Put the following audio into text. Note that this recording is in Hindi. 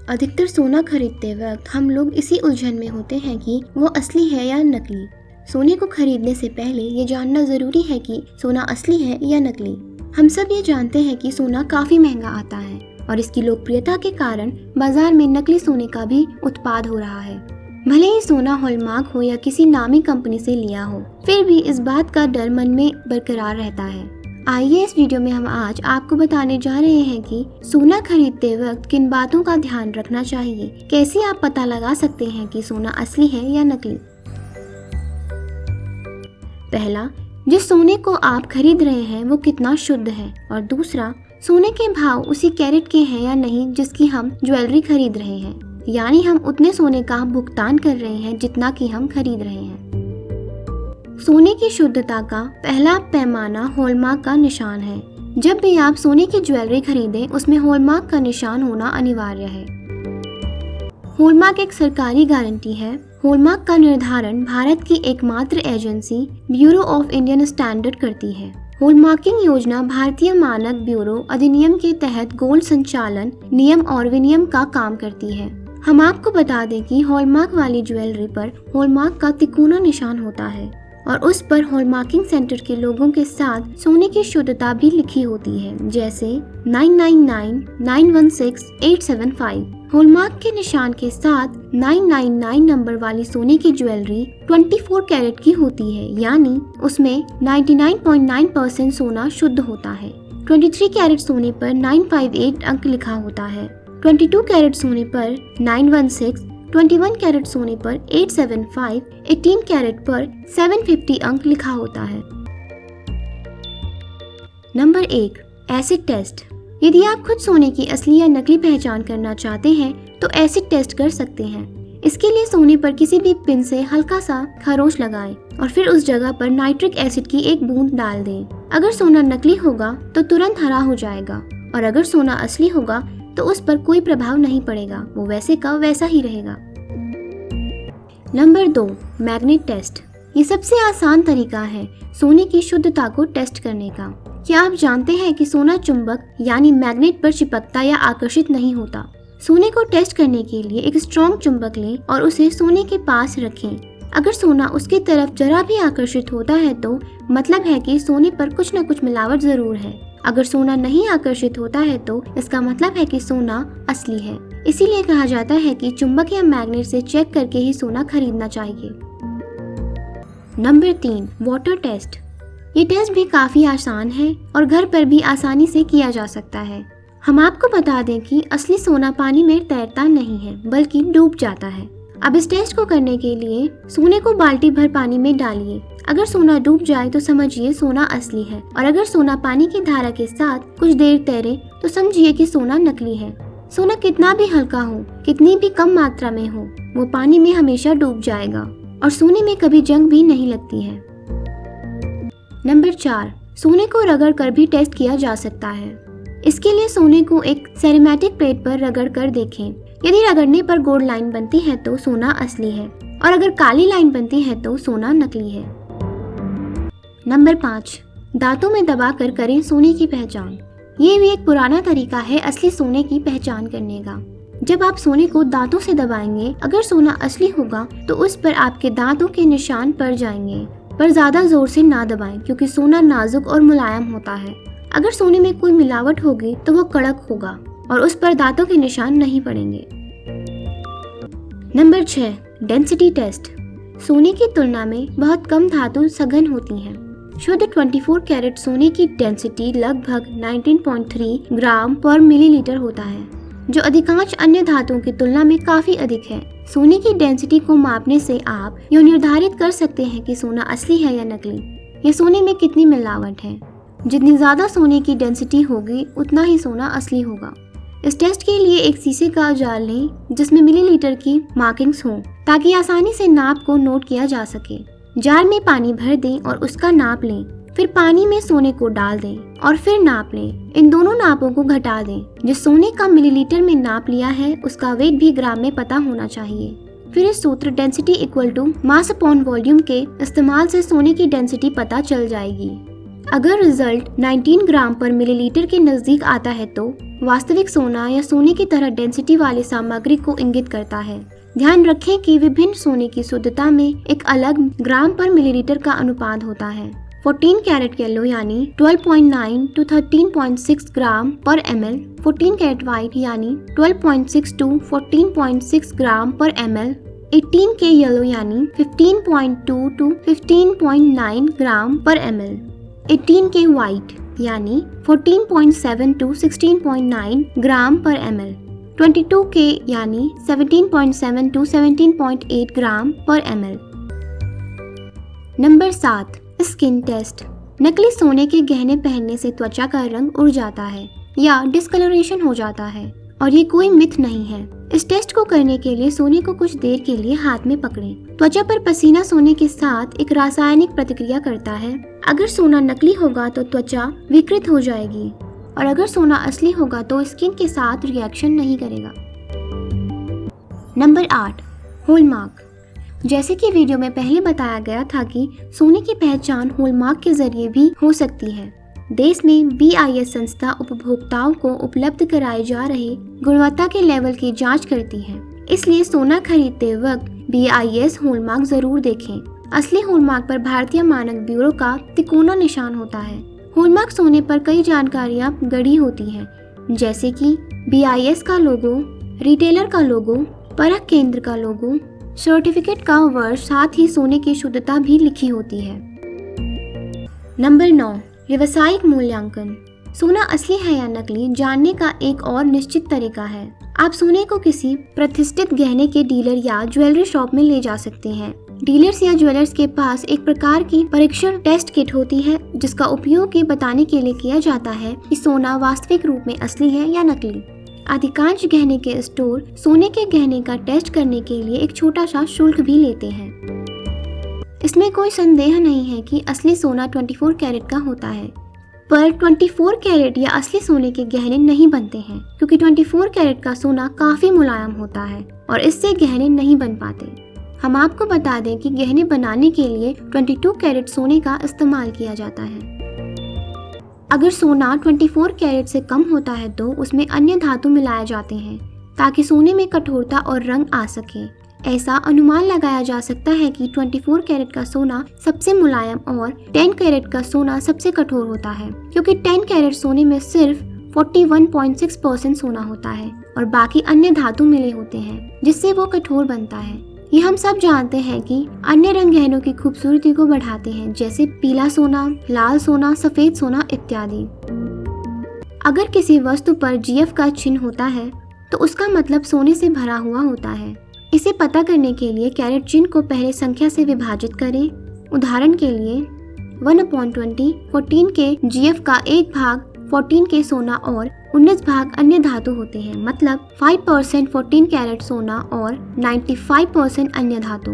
अधिकतर सोना खरीदते वक्त हम लोग इसी उलझन में होते हैं कि वो असली है या नकली। सोने को खरीदने से पहले ये जानना जरूरी है कि सोना असली है या नकली। हम सब ये जानते हैं कि सोना काफी महंगा आता है और इसकी लोकप्रियता के कारण बाजार में नकली सोने का भी उत्पाद हो रहा है। भले ही सोना हॉलमार्क हो या किसी नामी कंपनी से लिया हो, फिर भी इस बात का डर मन में बरकरार रहता है। आइए इस वीडियो में हम आज आपको बताने जा रहे हैं कि सोना खरीदते वक्त किन बातों का ध्यान रखना चाहिए, कैसे आप पता लगा सकते हैं कि सोना असली है या नकली। पहला, जिस सोने को आप खरीद रहे हैं वो कितना शुद्ध है, और दूसरा, सोने के भाव उसी कैरेट के हैं या नहीं जिसकी हम ज्वेलरी खरीद रहे हैं, यानी हम उतने सोने का भुगतान कर रहे हैं जितना कि हम खरीद रहे हैं। सोने की शुद्धता का पहला पैमाना हॉलमार्क का निशान है। जब भी आप सोने की ज्वेलरी खरीदें, उसमें हॉलमार्क का निशान होना अनिवार्य है। हॉलमार्क एक सरकारी गारंटी है। हॉलमार्क का निर्धारण भारत की एकमात्र agency bureau of Indian standard करती है। हॉलमार्किंग योजना भारतीय मानक ब्यूरो अधिनियम के तहत गोल्ड संचालन नियम और विनियम का काम करती है। हम आपको बता दें कि हॉलमार्क वाली ज्वेलरी पर हॉलमार्क का तिकोना निशान होता है और उस पर हॉलमार्किंग सेंटर के लोगों के साथ सोने की शुद्धता भी लिखी होती है, जैसे 999, 916, 875। हॉलमार्क के निशान के साथ 999 नंबर वाली सोने की ज्वेलरी 24 कैरेट की होती है, यानी उसमें 99.9% सोना शुद्ध होता है। 23 कैरेट सोने पर 958 अंक लिखा होता है। 22 कैरेट सोने पर 916, 21 कैरेट सोने पर 875, 18 कैरेट पर 750 अंक लिखा होता है। Number 1, acid test. यदि आप खुद सोने की असली या नकली पहचान करना चाहते हैं तो एसिड टेस्ट कर सकते हैं। इसके लिए सोने पर किसी भी पिन से हल्का सा खरोंच लगाएं और फिर उस जगह पर नाइट्रिक एसिड की एक बूंद डाल दें। अगर सोना नकली होगा तो तुरंत हरा हो जाएगा, और अगर सोना असली होगा तो उस पर कोई प्रभाव नहीं पड़ेगा, वो वैसे का वैसा ही रहेगा। Number 2, magnet test. ये सबसे आसान तरीका है सोने की शुद्धता को टेस्ट करने का। क्या आप जानते हैं कि सोना चुंबक यानी मैग्नेट पर चिपकता या आकर्षित नहीं होता। सोने को टेस्ट करने के लिए एक स्ट्रॉन्ग चुंबक लें और उसे सोने के पास रखें। अगर सोना उसकी तरफ जरा भी आकर्षित होता है तो मतलब है कि सोने पर कुछ न कुछ मिलावट जरूर है। अगर सोना नहीं आकर्षित होता है तो इसका मतलब है कि सोना असली है। इसीलिए कहा जाता है कि चुंबक या मैग्नेट से चेक करके ही सोना खरीदना चाहिए। Number 3, water test. ये टेस्ट भी काफी आसान है और घर पर भी आसानी से किया जा सकता है। हम आपको बता दें कि असली सोना पानी में तैरता नहीं है बल्कि डूब जाता है। अब इस टेस्ट को करने के लिए सोने को बाल्टी भर पानी में डालिए। अगर सोना डूब जाए तो समझिए सोना असली है, और अगर सोना पानी की धारा के साथ कुछ देर तैरे तो समझिए कि सोना नकली है। सोना कितना भी हल्का हो, कितनी भी कम मात्रा में हो, वो पानी में हमेशा डूब जाएगा और सोने में कभी जंग भी नहीं लगती है। नंबर 4, सोने को रगड़ कर भी टेस्ट किया जा सकता है। इसके लिए सोने को एक सेरेमेटिक प्लेट पर रगड़ कर देखें। यदि रगड़ने पर गोल्ड लाइन बनती है तो सोना असली है, और अगर काली लाइन बनती है तो सोना नकली है। नंबर 5, दांतों में दबाकर करें सोने की पहचान। ये भी एक पुराना तरीका है असली सोने की पहचान करने का। जब आप सोने को दांतों से दबाएंगे, अगर सोना असली होगा तो उस पर आपके दांतों के निशान पड़ जाएंगे, पर ज्यादा जोर से ना दबाएं क्योंकि सोना नाजुक और मुलायम होता है। अगर सोने में कोई मिलावट होगी तो वो कड़क होगा और उस पर दांतों के निशान नहीं पड़ेंगे। Number 6, density test. सोने की तुलना में बहुत कम धातु सघन होती हैं। शुद्ध 24 कैरेट सोने की डेंसिटी लगभग 19.3 ग्राम पर मिलीलीटर होता है, जो अधिकांश अन्य धातुओं की तुलना में काफी अधिक है। सोने की डेंसिटी को मापने से आप यह निर्धारित कर सकते हैं कि सोना असली है या नकली, या सोने में कितनी मिलावट है। जितनी ज्यादा सोने की डेंसिटी होगी उतना ही सोना असली होगा। इस टेस्ट के लिए एक शीशे का जार लें जिसमें मिलीलीटर की मार्किंग्स हों, ताकि आसानी से नाप को नोट किया जा सके। जार में पानी भर दें और उसका नाप लें। फिर पानी में सोने को डाल दें और फिर नाप लें। इन दोनों नापों को घटा दें। जिस सोने का मिलीलीटर में नाप लिया है उसका वेट भी ग्राम में पता होना चाहिए। फिर इस सूत्र density equal to mass upon volume के इस्तेमाल से सोने की डेंसिटी पता चल जाएगी। अगर रिजल्ट 19 ग्राम पर मिलीलीटर के नजदीक आता है तो वास्तविक सोना या सोने की तरह डेंसिटी वाली सामग्री को इंगित करता है। ध्यान रखें कि विभिन्न सोने की शुद्धता में एक अलग ग्राम पर मिलीलीटर का अनुपात होता है। 14 कैरेट येलो यानी 12.9 to 13.6 ग्राम पर ml, 14 कैरेट व्हाइट यानी 12.6 to 14.6 ग्राम पर ml, 18 के येलो यानी 15.2 to 15.9 ग्राम पर ml, 18 के व्हाइट यानी 14.7 to 16.9 ग्राम पर ml, 22 के यानी 17.7 to 17.8 ग्राम पर ml। Number 7, skin test. नकली सोने के गहने पहनने से त्वचा का रंग उड़ जाता है या डिस्कलरेशन हो जाता है और ये कोई मिथ नहीं है। इस टेस्ट को करने के लिए सोने को कुछ देर के लिए हाथ में पकड़ें। त्वचा पर पसीना सोने के साथ एक रासायनिक प्रतिक्रिया करता है। अगर सोना नकली होगा तो त्वचा विकृत हो जाएगी और अगर सोना असली होगा तो स्किन के साथ रिएक्शन नहीं करेगा। Number 8, hallmark. जैसे कि वीडियो में पहले बताया गया था कि सोने की पहचान हॉलमार्क के जरिए भी हो सकती है। देश में BIS संस्था उपभोक्ताओं को उपलब्ध कराए जा रहे गुणवत्ता के लेवल की जांच करती है, इसलिए सोना खरीदते वक्त BIS हॉलमार्क जरूर देखें। असली हॉलमार्क पर भारतीय मानक ब्यूरो का तिकोना निशान होता है। हॉलमार्क सोने पर कई जानकारियां गढ़ी होती हैं, जैसे कि BIS का लोगो, रिटेलर का लोगो, परख केंद्र का लोगो, सर्टिफिकेट का वर्ष, साथ ही सोने की शुद्धता भी लिखी होती है। नंबर 9, व्यावसायिक मूल्यांकन। सोना असली है या नकली जानने का एक और निश्चित तरीका है। आप सोने को किसी प्रतिष्ठित गहने के डीलर या ज्वेलरी शॉप में ले जा सकते हैं। डीलर्स या ज्वेलर्स के पास एक प्रकार की परीक्षण टेस्ट किट होती है जिसका उपयोग ये बताने के लिए किया जाता है कि सोना वास्तविक रूप में असली है या नकली। अधिकांश गहने के स्टोर सोने के गहने का टेस्ट करने के लिए एक छोटा सा शुल्क भी लेते हैं। इसमें कोई संदेह नहीं है कि असली सोना 24 कैरेट का होता है, पर 24 कैरेट या असली सोने के गहने नहीं बनते हैं क्योंकि 24 कैरेट का सोना काफी मुलायम होता है और इससे गहने नहीं बन पाते। हम आपको बता दें कि गहने बनाने के लिए 22 कैरेट सोने का इस्तेमाल किया जाता है। अगर सोना 24 कैरेट से कम होता है तो उसमें अन्य धातु मिलाए जाते हैं ताकि सोने में कठोरता और रंग आ सके। ऐसा अनुमान लगाया जा सकता है कि 24 कैरेट का सोना सबसे मुलायम और 10 कैरेट का सोना सबसे कठोर होता है, क्योंकि 10 कैरेट सोने में सिर्फ 41.6% सोना होता है और बाकी अन्य धातु मिले होते हैं जिससे वो कठोर बनता है। ये हम सब जानते हैं कि अन्य रंग गहनों की खूबसूरती को बढ़ाते हैं, जैसे पीला सोना, लाल सोना, सफेद सोना इत्यादि। अगर किसी वस्तु पर GF का चिन्ह होता है तो उसका मतलब सोने से भरा हुआ होता है। इसे पता करने के लिए कैरेट चिन्ह को पहले संख्या से विभाजित करें। उदाहरण के लिए 1/20 14 के GF का 1 भाग 14 के सोना और 19 भाग अन्य धातु होते हैं, मतलब 5% 14 कैरेट सोना और 95% अन्य धातु।